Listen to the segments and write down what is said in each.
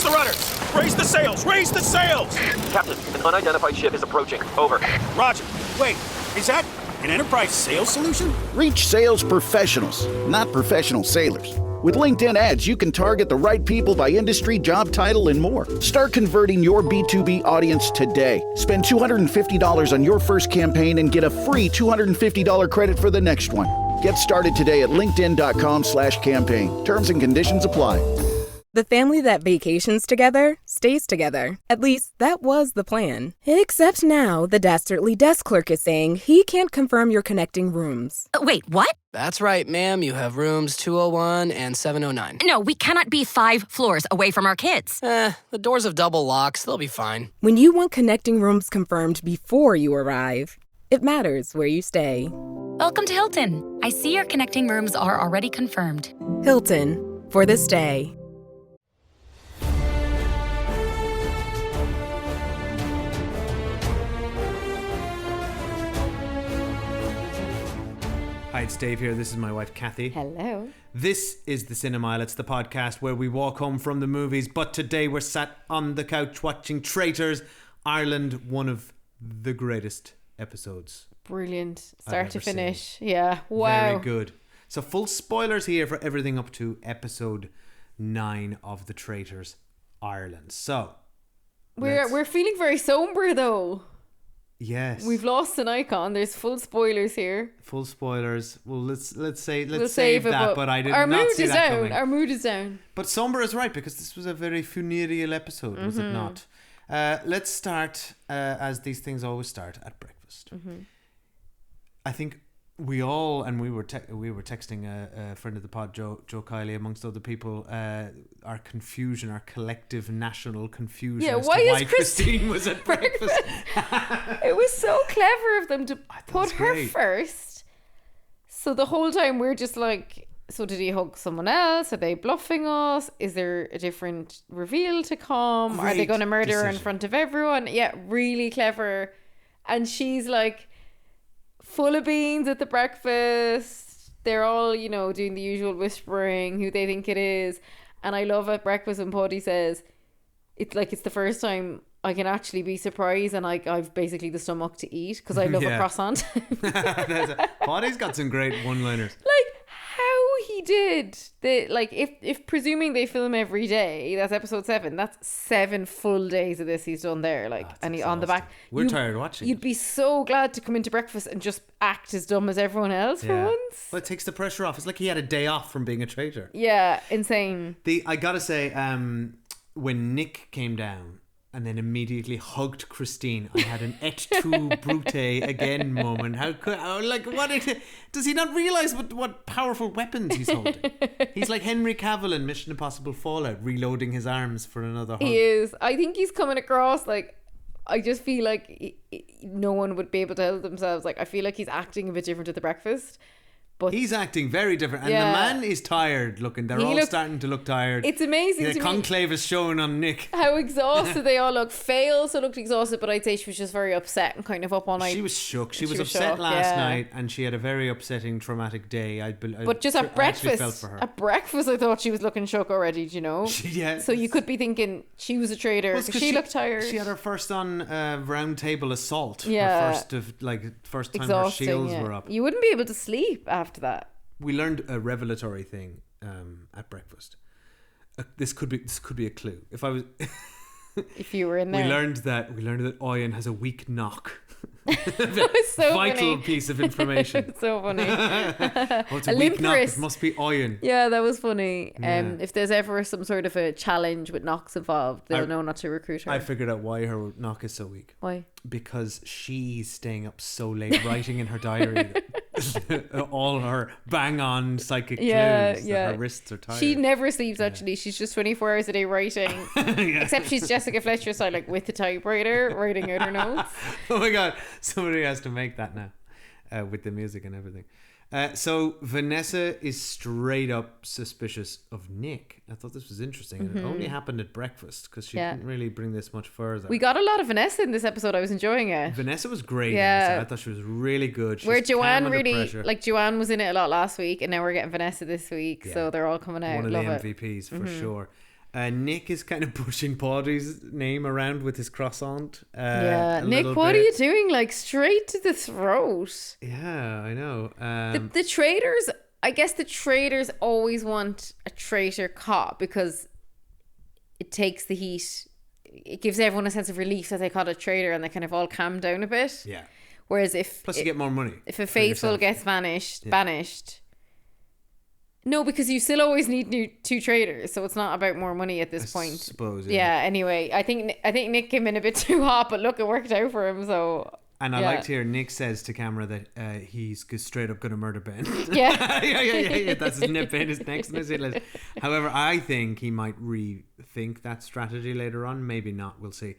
the rudder! Raise the sails! Raise the sails! Captain, an unidentified ship is approaching. Over. Roger. Wait, is that an Enterprise sales solution? Reach sales professionals, not professional sailors. With LinkedIn ads, you can target the right people by industry, job title, and more. Start converting your B2B audience today. Spend $250 on your first campaign and get a free $250 credit for the next one. Get started today at linkedin.com/campaign. Terms and conditions apply. The family that vacations together stays together. At least, that was the plan. Except now, the dastardly desk clerk is saying he can't confirm your connecting rooms. Wait, what? That's right, ma'am. You have rooms 201 and 709. No, we cannot be 5 floors away from our kids. The doors have double locks. They'll be fine. When you want connecting rooms confirmed before you arrive, it matters where you stay. Welcome to Hilton. I see your connecting rooms are already confirmed. Hilton, for the stay. Hi, it's Dave here. This is my wife, Kathy. Hello. This is The Cinemile. It's the podcast where we walk home from the movies, but today we're sat on the couch watching Traitors Ireland, one of the greatest episodes. Brilliant. I've Start to ever seen. finish. Yeah. Wow. Very good. So full spoilers here for everything up to episode 9 of The Traitors Ireland. So We're feeling very somber though. yes, We've lost an icon. There's full spoilers here. full spoilers. Well, let's We'll save it, that. But I did our not mood see is that down. coming. Our mood is down. But somber is right, because this was a very funereal episode, was it not? Let's start, as these things always start, at breakfast. I think we all, and we were texting a friend of the pod, Joe Kiley, amongst other people, our confusion, our collective national confusion. Yeah, as why to is why Christine was at breakfast? It was so clever of them to put was her great. first. So the whole time we're just like, so did he hug someone else? Are they bluffing us? Is there a different reveal to come? Are they Great going to murder her in decision. front of everyone? Yeah, really clever. And she's like full of beans at the breakfast. They're all, doing the usual whispering who they think it is. And I love at breakfast when Paddy says, it's like it's the first time I can actually be surprised and I've basically the stomach to eat because I love a Yeah. croissant. Paddy's got some great one-liners. Like how he did if presuming they film every day, that's episode 7, that's 7 full days of this he's done there, and he's on the back. We're tired watching You'd it. be so glad to come into breakfast and just act as dumb as everyone else for once. Well, it takes the pressure off. It's like he had a day off from being a traitor. Yeah, insane. I gotta say, when Nick came down and then immediately hugged Christine, I had an et tu brute again moment. Does he not realise what powerful weapons he's holding? He's like Henry Cavill in Mission Impossible Fallout, reloading his arms for another hug. He is. I think he's coming across like, I just feel like no one would be able to help themselves. Like, I feel like he's acting a bit different at the breakfast. But He's acting very different, and Yeah. the man is tired looking. They're all starting to look tired. It's amazing The to me conclave is showing on Nick. how exhausted they all look. Faye also looked exhausted, but I'd say she was just very upset and kind of up all night. She was shook. She was upset shocked, last yeah. night, and she had a very upsetting, traumatic day. But just at I actually breakfast, felt for her. at breakfast, I thought she was looking shook already. Do you know? Yeah. So you could be thinking she was a traitor Well, it's because 'cause she looked tired. She had her first on round table assault. Yeah. Her first time Exhausting. her shields Yeah. were up. You wouldn't be able to sleep after that. We learned a revelatory thing at breakfast. This could be a clue. If I was, If you were in there, we learned that Oyen has a weak knock. That was so Vital funny. piece of information. It's so funny. Oh, it's a A weak limp knock. wrist. It must be Oyen. Yeah, that was funny. Yeah. If there's ever some sort of a challenge with knocks involved, they'll know not to recruit her. I figured out why her knock is so weak. Why? Because she's staying up so late writing in her diary all her bang-on psychic clues that her wrists are tired. She never sleeps, actually. She's just 24 hours a day writing. Except she's Jessica Fletcher style, like with the typewriter, writing out her notes. Oh my god, somebody has to make that now with the music and everything. So Vanessa is straight up suspicious of Nick. I thought this was interesting. And it only happened at breakfast because she didn't really bring this much further. We got a lot of Vanessa in this episode. I was enjoying it. Vanessa was great. Yeah. I thought she was really good. She Where was calm Joanne under really, pressure. like Joanne was in it a lot last week, and now we're getting Vanessa this week. Yeah. So they're all coming out. One of Love the it. MVPs for sure. Nick is kind of pushing Paddy's name around with his croissant. Nick, what are you doing? Like, straight to the throat. Yeah, I know. The traitors, I guess the traitors always want a traitor caught because it takes the heat. It gives everyone a sense of relief that they caught a traitor and they kind of all calm down a bit. Yeah. Whereas if... Plus you get more money. If a faithful gets banished... No, because you still always need two traitors, so it's not about more money at this point. I suppose. Yeah. Anyway, I think Nick came in a bit too hot, but look, it worked out for him. So. And I liked here Nick says to camera that he's straight up going to murder Ben. Yeah. yeah. That's his nip. Ben is next on his hit list. However, I think he might rethink that strategy later on. Maybe not. We'll see.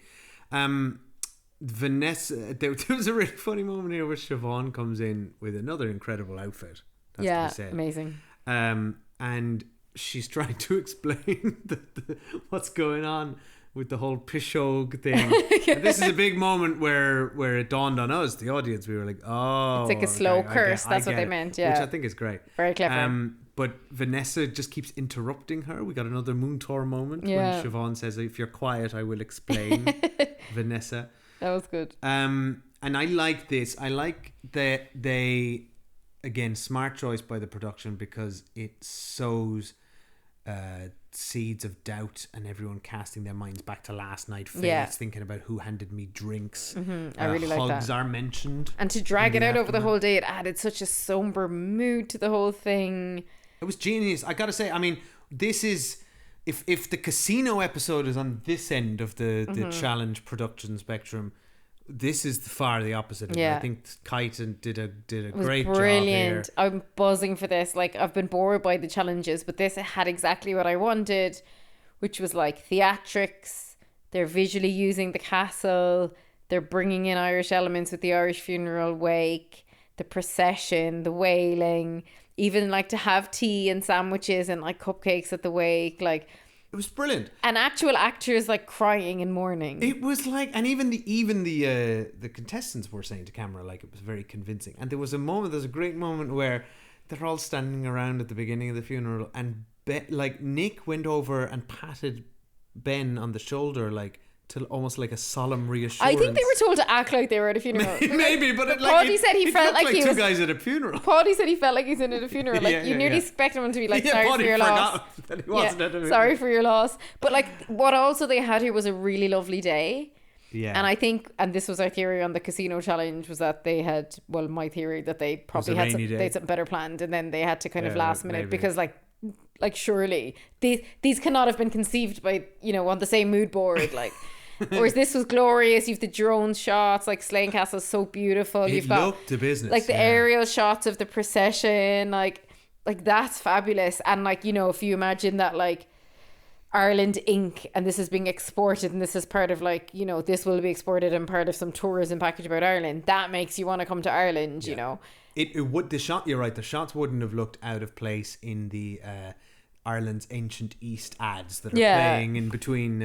Vanessa, there was a really funny moment here where Siobhan comes in with another incredible outfit. That's what I said. Amazing. And she's trying to explain what's going on with the whole pishog thing. And this is a big moment where it dawned on us, the audience. We were like, oh, it's like a slow curse. That's what they meant. Yeah, which I think is great. Very clever. But Vanessa just keeps interrupting her. We got another Moontor moment when Siobhan says, "If you're quiet, I will explain." Vanessa. That was good. And I like this. I like that they. Again, smart choice by the production because it sows seeds of doubt and everyone casting their minds back to last night. Thinking about who handed me drinks. I really like that. Hugs are mentioned. And to drag it out over the whole day, it added such a somber mood to the whole thing. It was genius. I gotta say, I mean, this is... If the casino episode is on this end of the challenge production spectrum... This is far the opposite of it. I think Kite did a great job here. I'm buzzing for this. Like, I've been bored by the challenges, but this had exactly what I wanted, which was like theatrics. They're visually using the castle. They're bringing in Irish elements with the Irish funeral wake, the procession, the wailing, even like to have tea and sandwiches and like cupcakes at the wake. Like, it was brilliant. And actual actors like crying and mourning. It was like, and even the contestants were saying to camera like it was very convincing. And there was a great moment where they're all standing around at the beginning of the funeral, and Nick went over and patted Ben on the shoulder like to almost like a solemn reassurance. I think they were told to act like they were at a funeral. Maybe, but Paddy said he felt like he two was guys at a funeral. Paddy said he felt like he's in at a funeral. Like you nearly expect him to be like, sorry for your loss. That he wasn't at a funeral. Sorry for your loss. But like what also they had here was a really lovely day. Yeah. And I think, and this was our theory on the casino challenge, was that they had, well, my theory that they probably had something better planned, and then they had to kind of last minute because like surely these cannot have been conceived by, on the same mood board, like. Whereas this was glorious. You've the drone shots, like Slane Castle is so beautiful. You've got looked the business, like the aerial shots of the procession, like that's fabulous. And like, if you imagine that like Ireland Inc. and this is being exported and this is part of like, this will be exported and part of some tourism package about Ireland, that makes you want to come to Ireland, It would, you're right, the shots wouldn't have looked out of place in the Ireland's Ancient East ads that are playing in between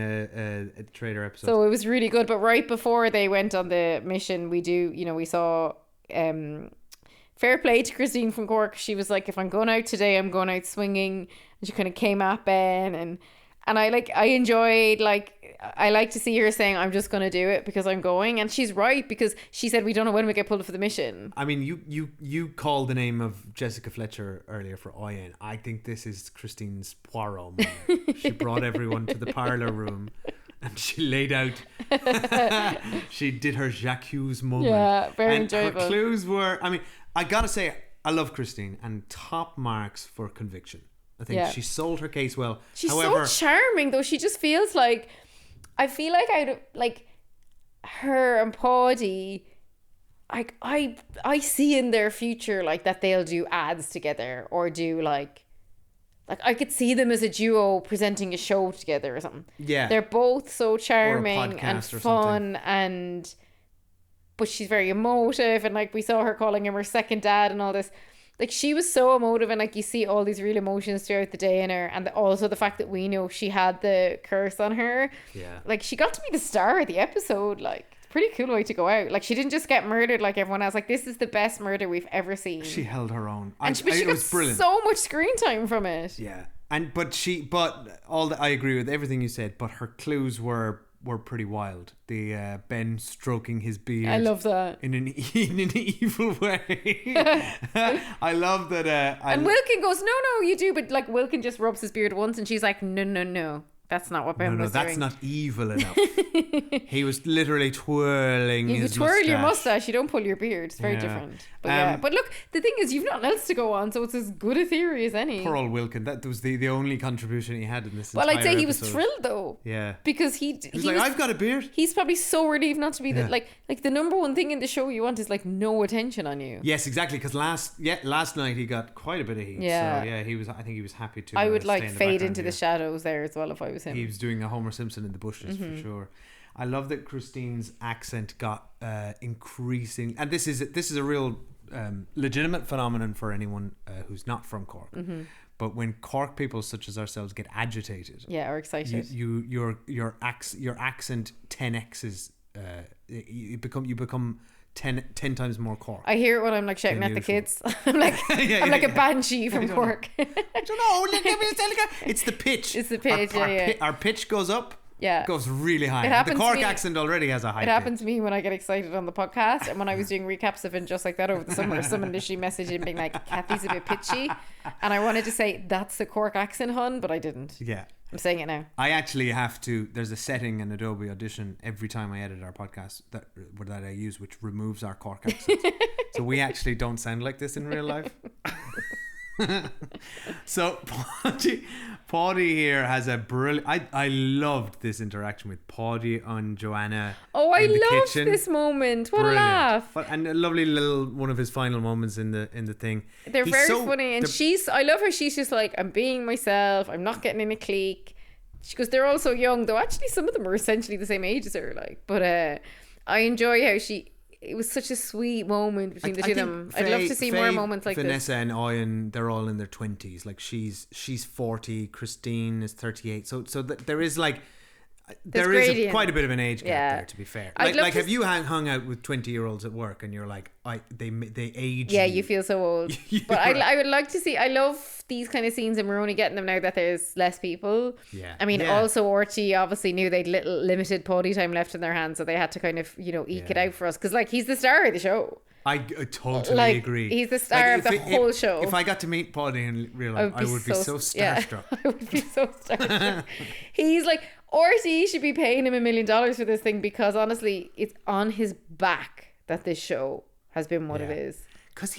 Traitor episodes. So it was really good. But right before they went on the mission, we saw fair play to Christine from Cork. She was like, if I'm going out today, I'm going out swinging. And she kind of came at Ben and I enjoyed, I like to see her saying, I'm just going to do it because I'm going. And she's right, because she said, we don't know when we get pulled for the mission. I mean, you called the name of Jessica Fletcher earlier for Oyen. I think this is Christine's Poirot moment. She brought everyone to the parlour room and she laid out, she did her Jacques Hughes moment. Yeah, very enjoyable. Her clues were, I mean, I got to say, I love Christine and top marks for conviction. I think she sold her case well. She's so charming, though. She just feels like, I feel like her and Paddy, I see in their future like that they'll do ads together or do like I could see them as a duo presenting a show together or something. Yeah, they're both so charming and fun, but she's very emotive, and like we saw her calling him her second dad and all this. Like, she was so emotive, and like you see all these real emotions throughout the day in her, and also the fact that we know she had the curse on her. Yeah, like she got to be the star of the episode. Like, it's a pretty cool way to go out. Like, she didn't just get murdered like everyone else. Like, this is the best murder we've ever seen. She held her own, and she got was brilliant. So much screen time from it. Yeah, I agree with everything you said, but her clues were pretty wild. The Ben stroking his beard. I love that. In an evil way. I love that. And Wilkin goes, no, you do, but like Wilkin just rubs his beard once, and she's like, no. That's not what Ben was doing. No, that's not evil enough. He was literally twirling his mustache. You twirl your mustache, you don't pull your beard. It's very different. But but look, the thing is, you've nothing else to go on, so it's as good a theory as any. Poor old Wilkin. That was the only contribution he had in this Well, entire I'd say he was episode. thrilled though. Yeah. Because he was like, I've got a beard. He's probably so relieved not to be like the number one thing in the show you want is like no attention on you. Yes, exactly. Because last night he got quite a bit of heat. Yeah. So yeah, I think he was happy to. I would stay in the fade background into the shadows there as well if I was him. He was doing a Homer Simpson in the bushes for sure. I love that Christine's accent got increasing, and this is a real legitimate phenomenon for anyone who's not from Cork. But when Cork people such as ourselves get agitated, or excited, your accent 10x's. You become 10 times more Cork. I hear it when I'm like shouting at the kids. I'm like a banshee from Cork. I don't know. It's the pitch. It's the pitch. Our pitch goes up. Yeah. Goes really high. It happens the Cork to me, accent already has a high It pitch. happened to me when I get excited on the podcast, and when I was doing recaps of it just like that over the summer, someone literally messaged in being like, Kathy's a bit pitchy, and I wanted to say that's the Cork accent, hun, but I didn't. Yeah. I'm saying it now. I actually have to. There's a setting in Adobe Audition every time I edit our podcast that I use, which removes our Cork accent. So we actually don't sound like this in real life. So Paddy here has a brilliant. I loved this interaction with Paddy and Joanna. Oh, I in the loved kitchen. this moment. What Brilliant. a laugh! And a lovely little one of his final moments in the thing. They're He's very so- funny, and I love her. She's just like, I'm being myself. I'm not getting in a clique. She goes, they're all so young, though. Actually, some of them are essentially the same age as her. Like, but I enjoy how it was such a sweet moment between the two of them. I'd love to see more moments like Vanessa this. and Ian, they're all in their 20s. Like she's 40, Christine is 38. So there is like there is quite a bit of an age gap there, to be fair. Like have you hung out with 20-year-olds at work and you're like, they age Yeah, you feel so old. But I would like to see, I love these kind of scenes, and we're only getting them now that there's less people. Yeah. I mean, also Archie obviously knew they'd little limited potty time left in their hands, so they had to kind of, eke it out for us. Because like, he's the star of the show. I totally agree. He's the star of the whole show. If I got to meet Paddy in real life, I would be so starstruck. I would be so starstruck. He's like, RT should be paying him $1 million for this thing, because honestly, it's on his back that this show has been what it is. Because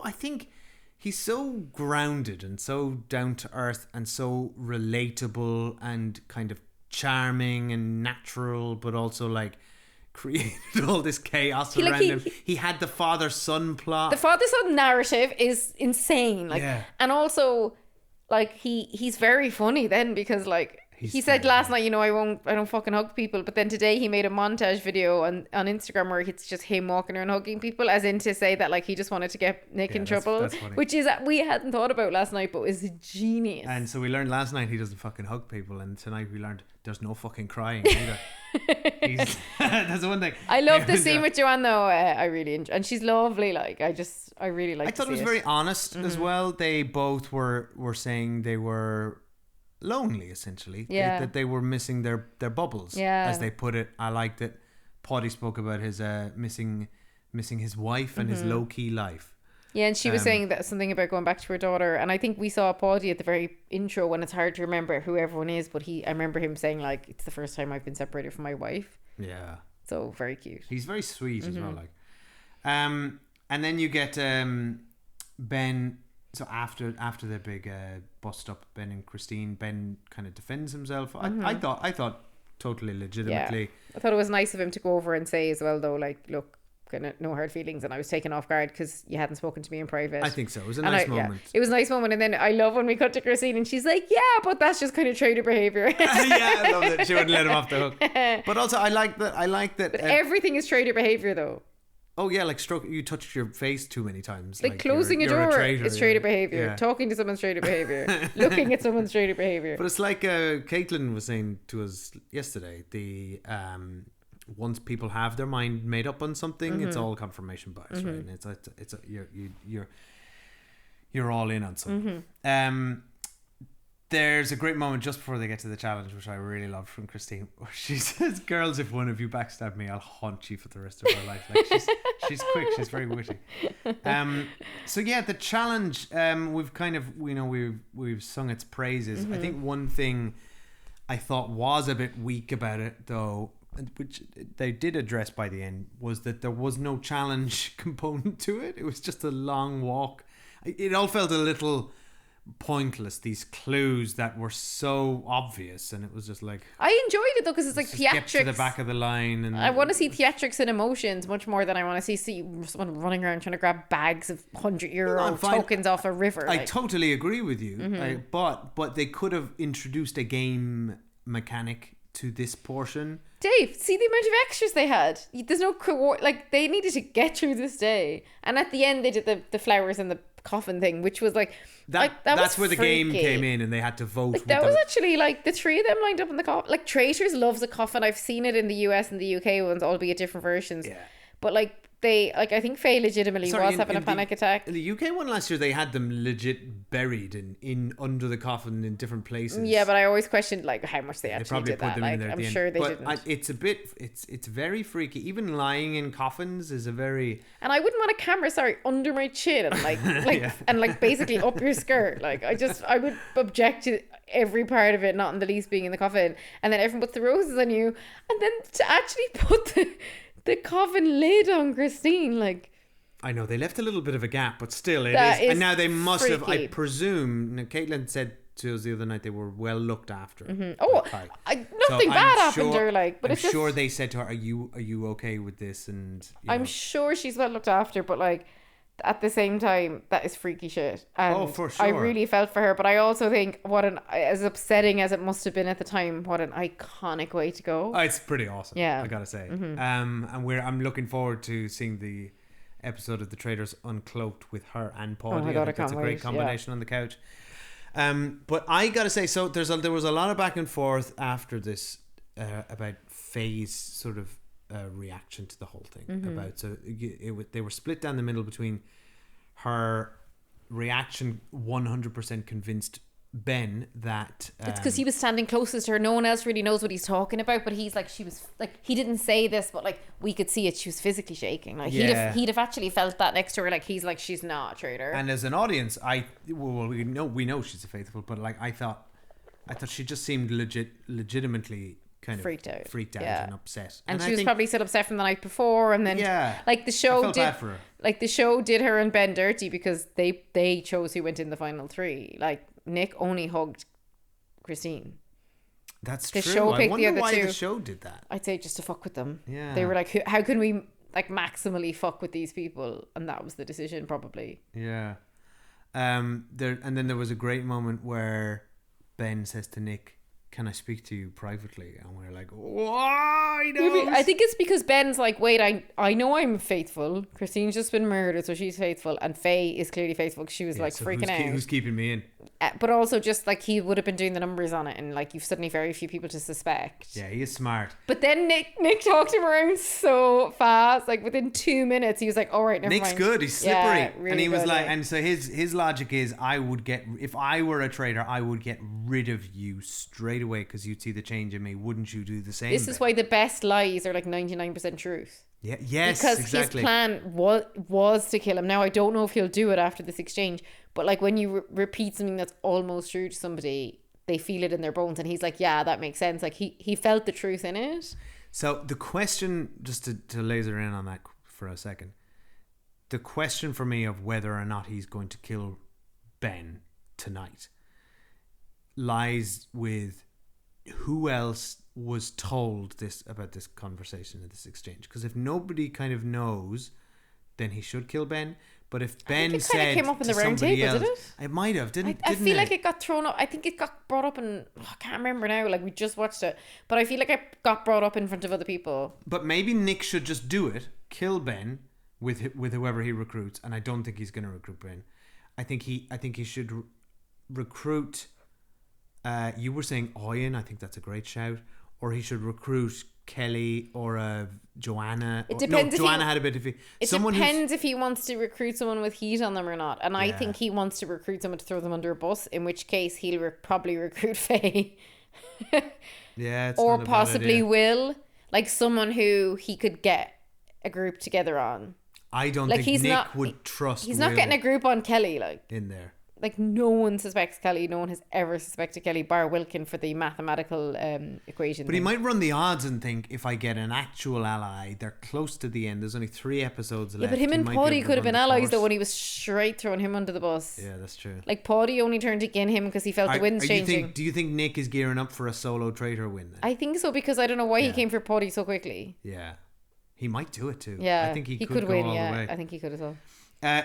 I think he's so grounded and so down to earth and so relatable and kind of charming and natural, but also like created all this chaos around him. He had the father-son plot. The father-son narrative is insane. Like, and also, like he's very funny then, because like he said last night, I don't fucking hug people, but then today he made a montage video on Instagram where it's just him walking around hugging people, as in to say that like he just wanted to get Nick in trouble, which is we hadn't thought about last night, but is genius. And so we learned last night he doesn't fucking hug people, and tonight we learned there's no fucking crying either. That's the one thing. I love the scene with Joanne though. I really enjoy, and she's lovely. Like I really like. I thought it was very honest as well. They both were saying they were lonely, essentially. That they were missing their bubbles, as they put it. I liked that Paddy spoke about his missing his wife and his low-key life. Yeah, and she was saying that something about going back to her daughter, and I think we saw Paddy at the very intro when it's hard to remember who everyone is, but I remember him saying like, it's the first time I've been separated from my wife. Yeah. So very cute. He's very sweet as well, like. And then you get Ben. So after the big bust up, Ben and Christine, Ben kind of defends himself. I thought totally legitimately. Yeah. I thought it was nice of him to go over and say as well, though, like, look, kind of no hard feelings, and I was taken off guard because you hadn't spoken to me in private. I think so. It was a nice moment. Yeah, it was a nice moment, and then I love when we cut to Christine and she's like, "Yeah, but that's just kind of traitor behavior." Yeah, I love that she wouldn't let him off the hook. But also, I like that. But everything is traitor behavior, though. Oh yeah, like you touched your face too many times. Like closing a door is traitor behavior. Yeah. Talking to someone's traitor behavior. Looking at someone's traitor behavior. But it's like Caitlin was saying to us yesterday. Once people have their mind made up on something, it's all confirmation bias, right? And you're all in on something. There's a great moment just before they get to the challenge, which I really loved from Christine, where she says, "Girls, if one of you backstab me, I'll haunt you for the rest of her life." Like she's quick, she's very witty. So yeah, the challenge, we've kind of, we've sung its praises. I think one thing I thought was a bit weak about it, though, which they did address by the end, was that there was no challenge component to it. It was just a long walk. It all felt a little pointless, these clues that were so obvious, and it was just like, I enjoyed it though, because it's like theatrics. Get to the back of the line, and I want to see theatrics and emotions much more than I want to see someone running around trying to grab bags of €100 tokens off a river. I totally agree with you, but they could have introduced a game mechanic to this portion. Dave, see the amount of extras they had. There's no like, they needed to get through this day, and at the end they did the flowers and the coffin thing, which was like that's where the freaky. game came in, and they had to vote. Like, that was actually like the three of them lined up in the coffin. Like, Traitors loves a coffin. I've seen it in the US and the UK ones, albeit different versions. Yeah. But like, they, like, I think Faye legitimately was having a panic attack. In the UK one last year, they had them legit buried in under the coffin in different places. Yeah, but I always questioned like how much they actually did that. Like, I'm sure they didn't. It's a bit, it's very freaky. Even lying in coffins is a very. And I wouldn't want a camera, under my chin and yeah. And like basically up your skirt. Like, I would object to every part of it, not in the least being in the coffin. And then everyone puts the roses on you, and then to actually put the coffin lid on Christine, like, I know they left a little bit of a gap, but still it is. And now they must have, I presume, Caitlin said to us the other night they were well looked after. Oh, nothing bad happened to her, like, but I'm it's just, sure they said to her, are you okay with this? And I'm sure she's well looked after, but like, at the same time, that is freaky shit. And for sure. I really felt for her, but I also think as upsetting as it must have been at the time, what an iconic way to go. It's pretty awesome. Yeah, I gotta say. Mm-hmm. And I'm looking forward to seeing the episode of the Traitors Uncloaked with her and Paul. Oh my God, I that's can't a great wait. combination on the couch. But I gotta say, so there was a lot of back and forth after this about Faye's sort of reaction to the whole thing. About they were split down the middle between her reaction, 100% convinced Ben that it's because he was standing closest to her. No one else really knows what he's talking about, but he's like, she was like, he didn't say this, but like, we could see it. She was physically shaking. Like, he'd have actually felt that next to her. Like, he's like, she's not a traitor. And as an audience, we know she's a faithful, but like, I thought she just seemed legitimately kind of freaked out and upset, and she was probably still upset from the night before, and then like the show did her and Ben dirty because they chose who went in the final three. Like, Nick only hugged Christine. That's true. Show picked the other two. The show did that. I'd say just to fuck with them. Yeah, they were like, how can we like maximally fuck with these people, and that was the decision probably. Yeah. And then there was a great moment where Ben says to Nick, can I speak to you privately? And we're like, why? I think it's because Ben's like, wait, I know I'm faithful. Christine's just been murdered, so she's faithful. And Faye is clearly faithful because she was like freaking out. Who's keeping me in? But also just like, he would have been doing the numbers on it, and like, you've suddenly very few people to suspect. Yeah, he is smart. But then Nick talked him around so fast, like within 2 minutes he was like, all right, never mind. Nick's good, he's slippery. Yeah, really and he was good, like, and so his logic is, if I were a traitor, I would get rid of you straight away because you'd see the change in me. Wouldn't you do the same? This is why the best lies are like 99% truth. Yeah, yes, because exactly. His plan was to kill him. Now I don't know if he'll do it after this exchange, but like, when you repeat something that's almost true to somebody, they feel it in their bones, and he's like, yeah, that makes sense. Like, he felt the truth in it. So the question, just to laser in on that for a second, the question for me of whether or not he's going to kill Ben tonight lies with who else was told about this conversation and this exchange. Because if nobody kind of knows, then he should kill Ben. But if Ben said, came up in the round table, did it might have, didn't I feel like it got thrown up. I think it got brought up in, I can't remember now, like, we just watched it, but I feel like it got brought up in front of other people. But maybe Nick should just do it, kill Ben with whoever he recruits, and I don't think he's going to recruit Ben. I think he should recruit. You were saying Oyen. I think that's a great shout. Or he should recruit Kelly or a Joanna. It depends. Joanna had a bit of it depends if he wants to recruit someone with heat on them or not. And I think he wants to recruit someone to throw them under a bus, in which case he'll probably recruit Faye. Yeah, or possibly Will, like someone who he could get a group together on. I don't think Nick would trust. He's not getting a group on Kelly, like in there. Like no one suspects Kelly. No one has ever suspected Kelly, bar Wilkin for the mathematical equation. But he might run the odds and think, if I get an actual ally, they're close to the end. There's only 3 episodes left. Yeah, but him and Paddy could have been allies though when he was straight throwing him under the bus. Yeah, that's true. Like Paddy only turned against him because he felt the wind's changing. Do you think Nick is gearing up for a solo traitor win then? I think so, because I don't know why he came for Paddy so quickly. Yeah. He might do it too. Yeah. I think he could win, all the way. I think he could as well.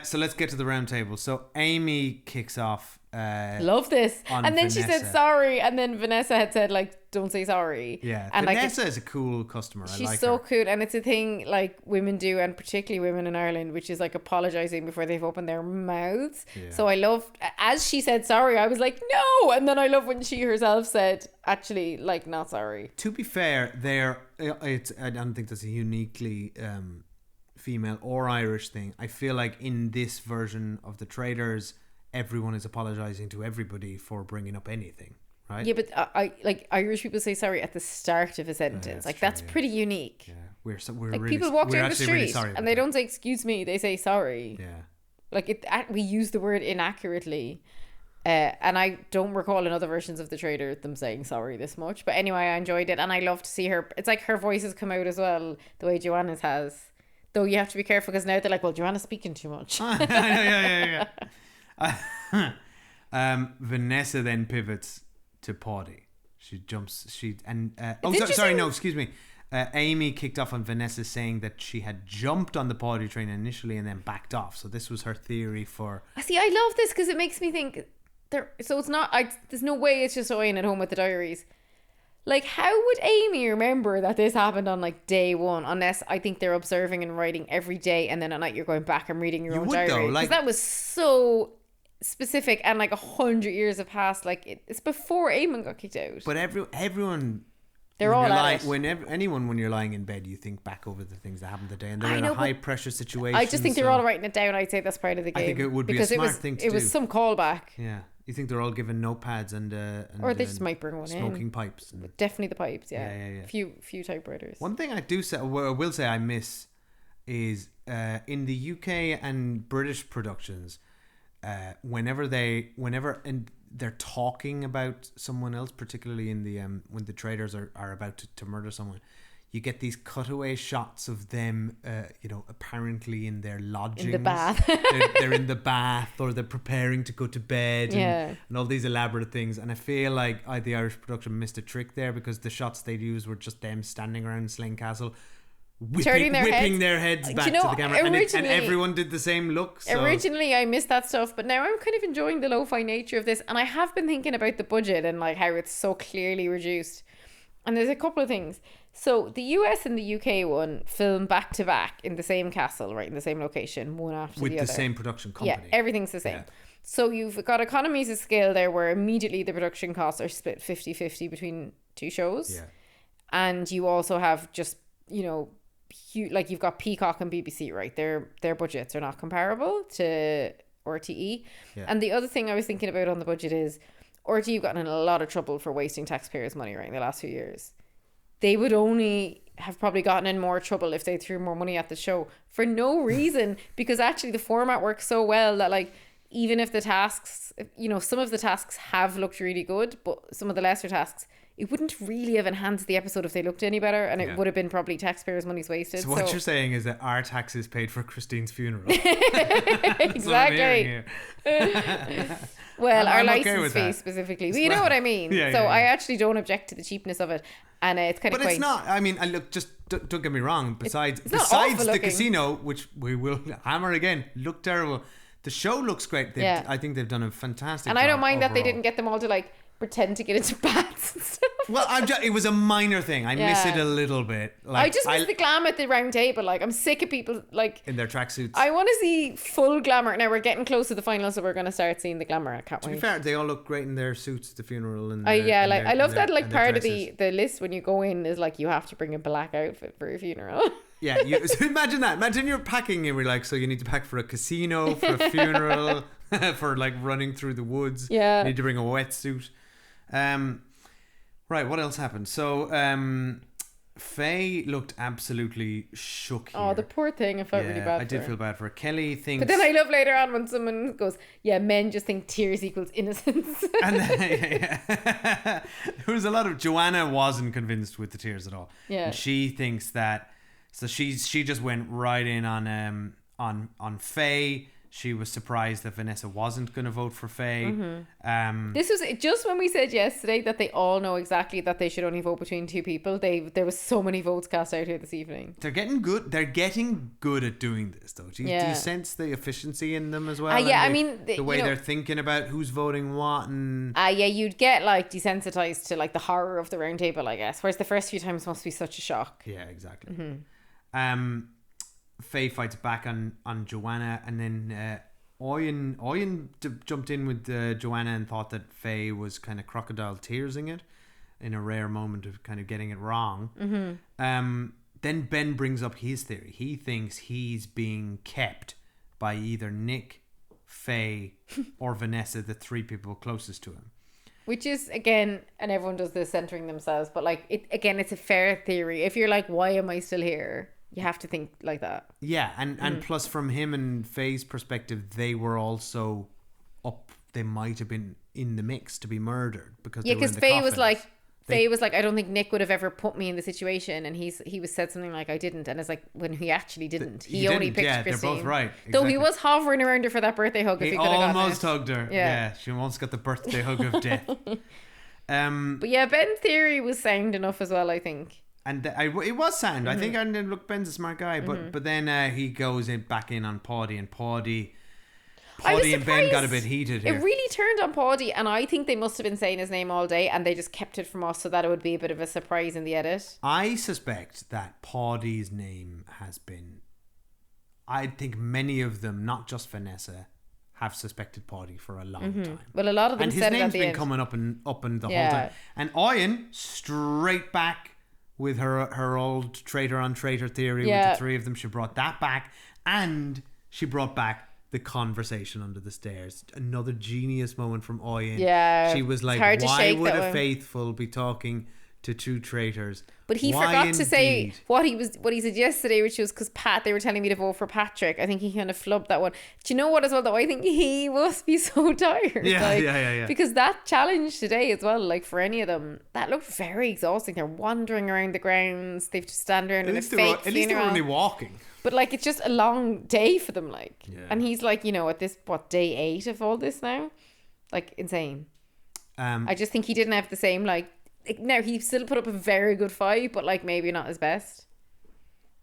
So let's get to the round table. So Amy kicks off. Love this. And then she said sorry, and then Vanessa had said like, don't say sorry. Yeah, and Vanessa is a cool customer. She's so cool, and it's a thing like women do, and particularly women in Ireland, which is like apologizing before they've opened their mouths. Yeah. So I love, as she said sorry, I was like no, and then I love when she herself said actually like not sorry. To be fair, I don't think that's a uniquely female or Irish thing. I feel like in this version of the Traitors, everyone is apologizing to everybody for bringing up anything, right? Yeah, but I like Irish people say sorry at the start of a sentence. That's pretty unique. Yeah, we're like really, people walk down the street really and they don't say excuse me, they say sorry. Yeah, like we use the word inaccurately. And I don't recall in other versions of the Traitor them saying sorry this much. But anyway, I enjoyed it, and I love to see her. It's like her voice has come out as well, the way Joanna's has. Though you have to be careful, because now they're like, well, Joanna's speaking too much. Yeah. Vanessa then pivots to Paddy. Excuse me. Amy kicked off on Vanessa saying that she had jumped on the Paddy train initially and then backed off. So this was her theory for. See, I love this because it makes me think. So it's not. There's no way it's just Owen at home with the diaries. Like, how would Amy remember that this happened on like day one? Unless I think they're observing and writing every day, and then at night you're going back and reading your own diary. Because that was so specific, and like 100 years have passed. Like it's before Eamon got kicked out. But everyone. They're all at it. When you're lying in bed, you think back over the things that happened today, and they're in a high pressure situation. I just think they're all writing it down. I'd say that's part of the game. I think it would be a smart thing to do. It was some callback. Yeah. You think they're all given notepads and or they just might bring one smoking pipes. Definitely the pipes, yeah. Few typewriters. One thing I will say I miss is in the UK and British productions, whenever they're talking about someone else, particularly in the when the Traitors are about to murder someone, you get these cutaway shots of them, apparently in their lodgings. In the bath. they're in the bath, or they're preparing to go to bed, and all these elaborate things. And I feel like the Irish production missed a trick there, because the shots they'd use were just them standing around Slane Castle, whipping their heads back to the camera. And everyone did the same look. So. Originally, I missed that stuff, but now I'm kind of enjoying the lo-fi nature of this. And I have been thinking about the budget and like how it's so clearly reduced. And there's a couple of things. So the US and the UK one film back to back in the same castle, right, in the same location, one after the other. With the same production company. Yeah, everything's the same. Yeah. So you've got economies of scale there where immediately the production costs are split 50-50 between two shows. Yeah. And you also have just, like you've got Peacock and BBC, right? Their budgets are not comparable to RTE. Yeah. And the other thing I was thinking about on the budget is RTE have gotten in a lot of trouble for wasting taxpayers' money, right, in the last few years. They would only have probably gotten in more trouble if they threw more money at the show for no reason, because actually the format works so well that like even if the tasks, some of the tasks have looked really good, but some of the lesser tasks, it wouldn't really have enhanced the episode if they looked any better, and it would have been probably taxpayers' money's wasted. So what you're saying is that our taxes paid for Christine's funeral. Exactly. Well, our license fee specifically. But you know what I mean. I actually don't object to the cheapness of it. And it's kind of quaint. It's not, I mean, look, just don't get me wrong. Besides the casino, which we will hammer again, looked terrible. The show looks great. I think they've done a fantastic job. And I don't mind overall. that they didn't get them all to like pretend to get into bats and stuff. Well, it was a minor thing. I miss it a little bit. Like, I just miss the glam at the round table. Like, I'm sick of people like in their tracksuits. I want to see full glamour. Now we're getting close to the final, so we're going to start seeing the glamour. I can't To wait. be fair, they all look great in their suits at the funeral. And I love that. Like, part of dresses. the list when you go in is like you have to bring a black outfit for your funeral. Yeah, so imagine that. Imagine you're packing and we're like, so you need to pack for a casino, for a funeral, for like running through the woods. Yeah. You need to bring a wetsuit. Right, what else happened? So, Faye looked absolutely shook here. Oh, the poor thing. I felt really bad I did for her. feel bad for her. Kelly thinks... But then I love later on when someone goes, yeah, men just think tears equals innocence. And then, there was a lot of... Joanna wasn't convinced with the tears at all. Yeah. And she thinks that... So she just went right in on Faye. She was surprised that Vanessa wasn't going to vote for Faye. This was just when we said yesterday that they all know exactly that they should only vote between two people. There was so many votes cast out here this evening. They're getting good. They're getting good at doing this, though. Do you sense the efficiency in them as well? Yeah, And I mean, the way they're thinking about who's voting what, and yeah, you'd get like desensitized to like the horror of the round table, I guess. Whereas the first few times must be such a shock. yeah, exactly. Faye fights back on Joanna, and then Oyen jumped in with Joanna and thought that Faye was kind of crocodile tearsing it in a rare moment of kind of getting it wrong. Then Ben brings up his theory. He thinks he's being kept by either Nick, Faye, or Vanessa, the three people closest to him. Which is, again, and everyone does this centering themselves, but like, it's a fair theory. If you're like, why am I still here? You have to think like that. Yeah, and plus from him and Faye's perspective, they were also up. They might have been in the mix to be murdered because Faye was like, I don't think Nick would have ever put me in the situation, and he was said something like, I didn't, and it's like when he actually didn't. He only picked Christine. They're both right. Exactly. Though he was hovering around her for that birthday hug. If he could have almost hugged her. Yeah, she almost got the birthday hug of death. But yeah, Ben's theory was sound enough as well, I think. And it was sound. I think. And then look, Ben's a smart guy, but then he goes back in on Paddy, and Paddy and Ben got a bit heated here. It really turned on Paddy, and I think they must have been saying his name all day, and they just kept it from us so that it would be a bit of a surprise in the edit. I suspect that Paddy's name has been. I think many of them, not just Vanessa, have suspected Paddy for a long time. Well, a lot of them said it at the end. And his name's been coming up and the whole time. And Oyen straight back with her old traitor on traitor theory with the three of them. She brought that back, and she brought back the conversation under the stairs. Another genius moment from Oyen. Yeah, she was like, why would a faithful be talking to two traitors? But he forgot to say what he said yesterday, which was because they were telling me to vote for Patrick. I think he kind of flubbed that one. Do you know what as well, though? I think he must be so tired. Yeah. Because that challenge today as well, like for any of them, that looked very exhausting. They're wandering around the grounds. They've just stand around in a fake funeral. At least they were only walking. But like, it's just a long day for them, like. Yeah. And he's like, at this, day 8 of all this now? Like, insane. I just think he didn't have the same, like, now he still put up a very good fight, but like maybe not his best.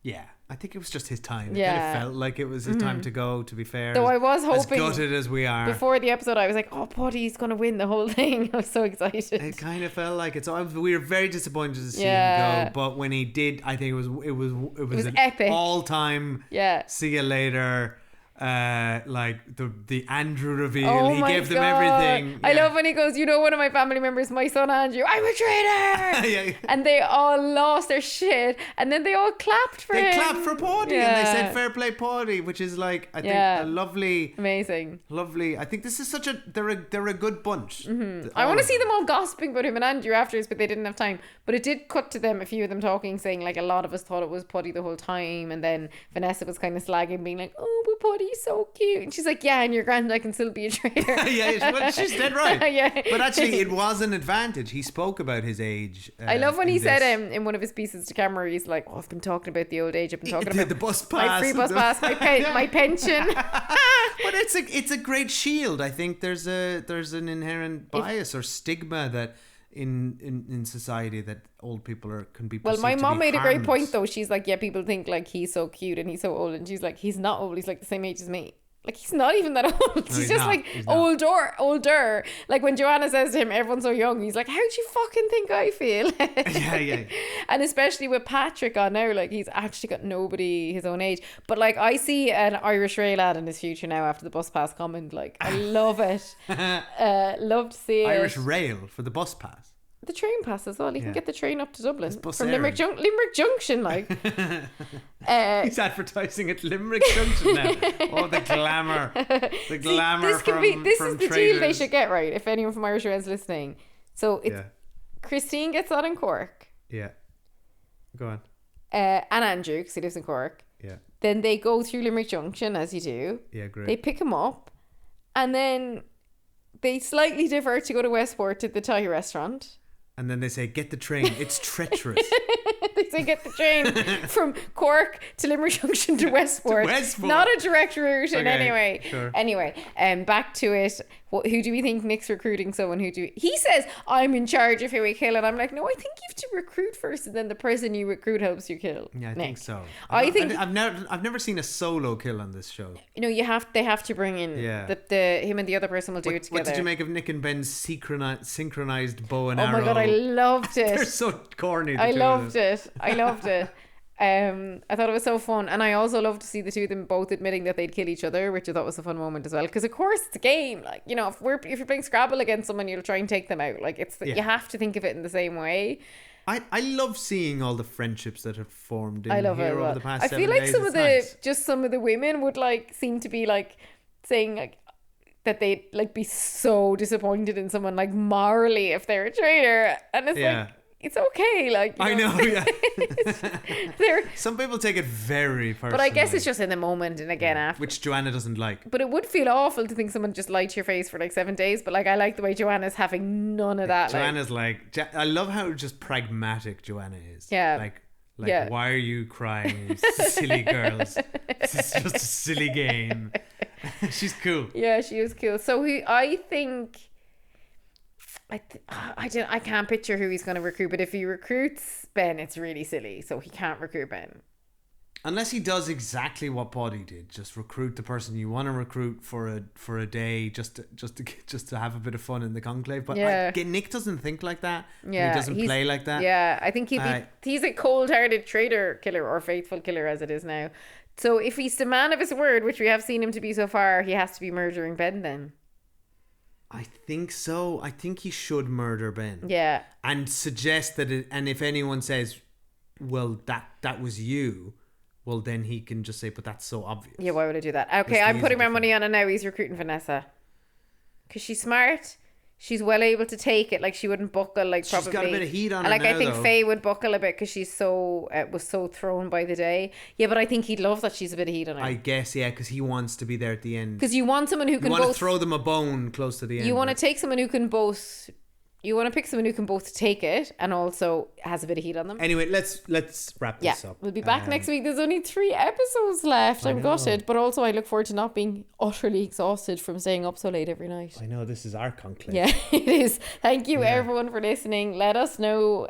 Yeah, I think it was just his time. It kind of felt like it was his time to go, to be fair. Though I was hoping, as gutted as we are, before the episode, I was like, oh, Paddy's going to win the whole thing. I was so excited. It kind of felt like it. So we were very disappointed to see him go. But when he did, I think it was an epic, all-time. Yeah. See you later. Like the Andrew reveal. Oh, he gave them God. everything. I love when he goes, one of my family members, my son Andrew, I'm a traitor. Yeah. And they all lost their shit, and then they all clapped for him. They clapped for Paddy, and they said fair play Paddy, which is like, I think a lovely, amazing, lovely. I think this is such they're a good bunch. I want to see them all gossiping about him and Andrew afterwards, but they didn't have time. But it did cut to them, a few of them talking, saying like a lot of us thought it was Paddy the whole time, and then Vanessa was kind of slagging, being like, oh, but Paddy's so cute, and she's like, yeah, and your grand, I can still be a traitor. Yeah, well, she's dead right. Yeah. But actually, it was an advantage. He spoke about his age. I love when he said in one of his pieces to camera, he's like, oh, I've been talking about the old age. I've been talking about the bus pass, my free bus pass, my pension. But it's a great shield. I think there's an inherent bias or stigma that in society that old people can be. Well, my mom made harmless. a great point though. She's like, yeah, people think like he's so cute and he's so old, and she's like, he's not old. He's like the same age as me. Like, he's not even that old. He's he's just not. like He's not. older. Like, when Joanna says to him, everyone's so young, he's like, how do you fucking think I feel? Yeah. And especially with Patrick on now, like, he's actually got nobody his own age. But like, I see an Irish Ray lad in his future now after the bus pass comment. Like, I love it. Love to see it. Irish rail for the bus pass. The train pass as well. You can get the train up to Dublin bus from Limerick Junction. Like, he's advertising at Limerick Junction now. Oh, the glamour! The glamour this from is from the Traitors. deal they should get, right? If anyone from Irish Rail's listening, so it's Christine gets on in Cork. Yeah. Go on. And Andrew, because he lives in Cork. Yeah. Then they go through Limerick Junction, as you do. Yeah, great. They pick him up, and then they slightly divert to go to Westport to the Thai restaurant. And then they say, get the train. It's treacherous. They say get the train from Cork to Limerick Junction to Westport. Not a direct route in any way. Sure. Anyway, back to it. Who do we think Nick's recruiting? Someone he says, I'm in charge of who we kill. And I'm like, no, I think you have to recruit first, and then the person you recruit helps you kill. Yeah, I Nick. think so. I've never seen a solo kill on this show. You know, they have to bring in the him and the other person will do it together. What did you make of Nick and Ben's synchronized bow and arrow? Oh my god, I loved it. They're so corny. I loved it. I thought it was so fun, and I also love to see the two of them both admitting that they'd kill each other, which I thought was a fun moment as well. Because of course it's a game. Like, you know, if you're playing Scrabble against someone, you'll try and take them out. Like, you have to think of it in the same way. I love seeing all the friendships that have formed in I love here it over the past 7 I feel like days. some of the women would like seem to be like saying like that they'd like be so disappointed in someone like morally if they're a traitor, and it's like, it's okay, like, you know. I know, yeah. Some people take it very personally. But I guess it's just in the moment, and again after. Which Joanna doesn't like. But it would feel awful to think someone just lied to your face for like 7 days. But like, I like the way Joanna's having none of that. Joanna's like I love how just pragmatic Joanna is. Yeah. Like, why are you crying, you silly girls? This is just a silly game. She's cool. Yeah, she is cool. So I think... I can't picture who he's going to recruit, but if he recruits Ben, it's really silly. So he can't recruit Ben. Unless he does exactly what Poddy did, just recruit the person you want to recruit for a day, just to have a bit of fun in the conclave. But Nick doesn't think like that. Yeah, he doesn't play like that. Yeah, I think he's a cold-hearted traitor killer, or faithful killer as it is now. So if he's the man of his word, which we have seen him to be so far, he has to be murdering Ben then. I think so. I think he should murder Ben. Yeah. And suggest that and if anyone says, well, that was you, well, then he can just say, but that's so obvious. Yeah, why would I do that? Okay, I'm putting my money on it now. He's recruiting Vanessa. Because she's smart. She's well able to take it. Like, she wouldn't buckle, like, probably. She's got a bit of heat on her now, I think though. Faye would buckle a bit because she's so was so thrown by the day. Yeah, but I think he'd love that she's a bit of heat on her. I guess, yeah, because he wants to be there at the end. Because you want someone who can both... You want to throw them a bone close to the end. You want to take someone who can both... You want to pick someone who can both take it and also has a bit of heat on them. Anyway, let's wrap this up. We'll be back next week. There's only 3 episodes left. I'm gutted, but also I look forward to not being utterly exhausted from staying up so late every night. I know, this is our conclave. Yeah, it is. Thank you everyone for listening. Let us know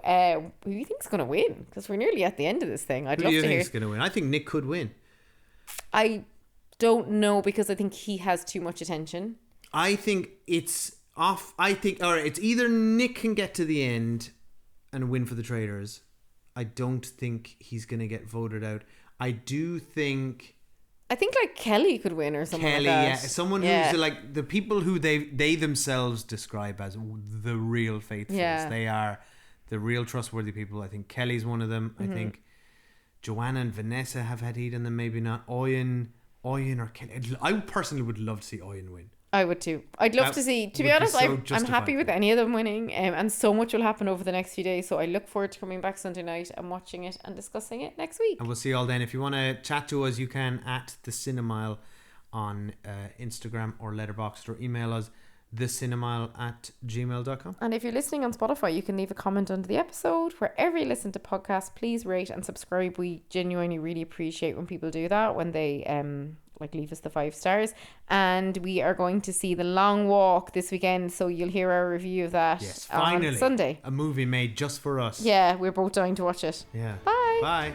who you think's going to win, because we're nearly at the end of this thing. I'd love to hear. Who do you think's going to win? I think Nick could win. I don't know, because I think he has too much attention. I think it's off. I think, all right, it's either Nick can get to the end and win for the Traitors. I don't think he's going to get voted out. I think like Kelly could win or something like that. Someone who's like the people who they themselves describe as the real faithfuls. Yeah. They are the real trustworthy people. I think Kelly's one of them. I think Joanna and Vanessa have had heat in them. Maybe not Oyen or Kelly. I personally would love to see Oyen win. I would too. I'd love to see. To be honest, I'm happy with any of them winning, and so much will happen over the next few days. So I look forward to coming back Sunday night and watching it and discussing it next week. And we'll see you all then. If you want to chat to us, you can at the Cinemile on Instagram or Letterboxd, or email us thecinemile@gmail.com. And if you're listening on Spotify, you can leave a comment under the episode. Wherever you listen to podcasts, please rate and subscribe. We genuinely really appreciate when people do that, when they leave us the 5 stars. And we are going to see The Long Walk this weekend, so you'll hear our review of that on Sunday. A movie made just for us. Yeah, we're both dying to watch it. Yeah. Bye. Bye.